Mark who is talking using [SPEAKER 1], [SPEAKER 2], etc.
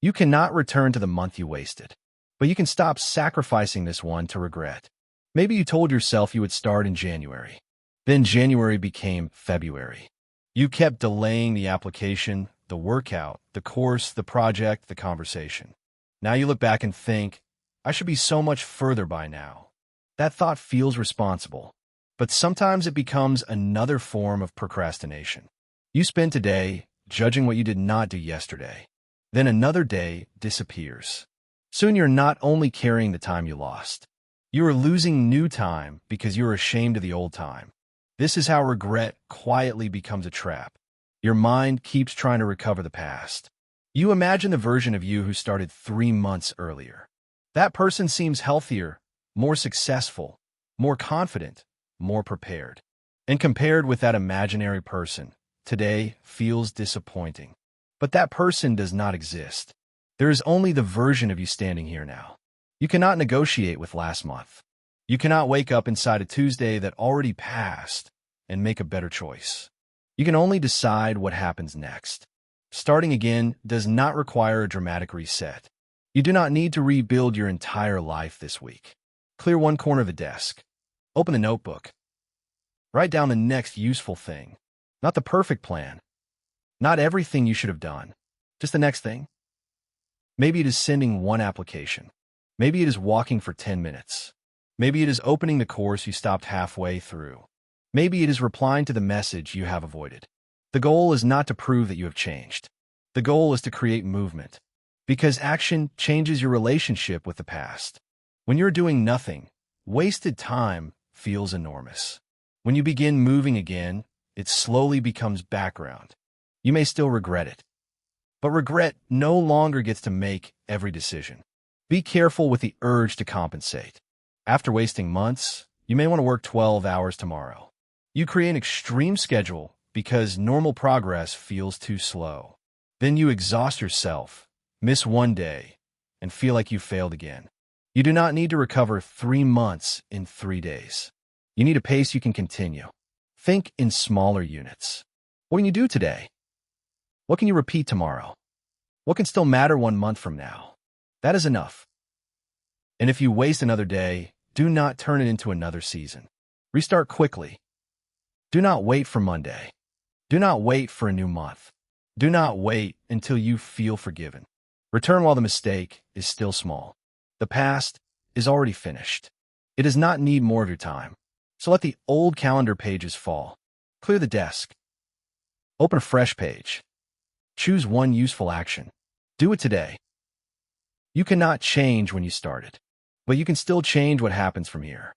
[SPEAKER 1] You cannot return to the month you wasted, but you can stop sacrificing this one to regret. Maybe you told yourself you would start in January. Then January became February. You kept delaying the application, the workout, the course, the project, the conversation. Now you look back and think, I should be so much further by now. That thought feels responsible, but sometimes it becomes another form of procrastination. You spend today judging what you did not do yesterday. Then another day disappears. Soon you're not only carrying the time you lost, you are losing new time because you are ashamed of the old time. This is how regret quietly becomes a trap. Your mind keeps trying to recover the past. You imagine the version of you who started 3 months earlier. That person seems healthier, more successful, more confident, more prepared. And compared with that imaginary person, today feels disappointing. But that person does not exist. There is only the version of you standing here now. You cannot negotiate with last month. You cannot wake up inside a Tuesday that already passed and make a better choice. You can only decide what happens next. Starting again does not require a dramatic reset. You do not need to rebuild your entire life this week. Clear one corner of the desk. Open the notebook. Write down the next useful thing. Not the perfect plan. Not everything you should have done. Just the next thing. Maybe it is sending one application. Maybe it is walking for 10 minutes. Maybe it is opening the course you stopped halfway through. Maybe it is replying to the message you have avoided. The goal is not to prove that you have changed. The goal is to create movement. Because action changes your relationship with the past. When you're doing nothing, wasted time feels enormous. When you begin moving again, it slowly becomes background. You may still regret it. But regret no longer gets to make every decision. Be careful with the urge to compensate. After wasting months, you may want to work 12 hours tomorrow. You create an extreme schedule because normal progress feels too slow. Then you exhaust yourself, miss one day, and feel like you failed again. You do not need to recover 3 months in 3 days. You need a pace you can continue. Think in smaller units. What can you do today? What can you repeat tomorrow? What can still matter 1 month from now? That is enough. And if you waste another day, do not turn it into another season. Restart quickly. Do not wait for Monday. Do not wait for a new month. Do not wait until you feel forgiven. Return while the mistake is still small. The past is already finished. It does not need more of your time. So let the old calendar pages fall. Clear the desk. Open a fresh page. Choose one useful action. Do it today. You cannot change when you started, but you can still change what happens from here.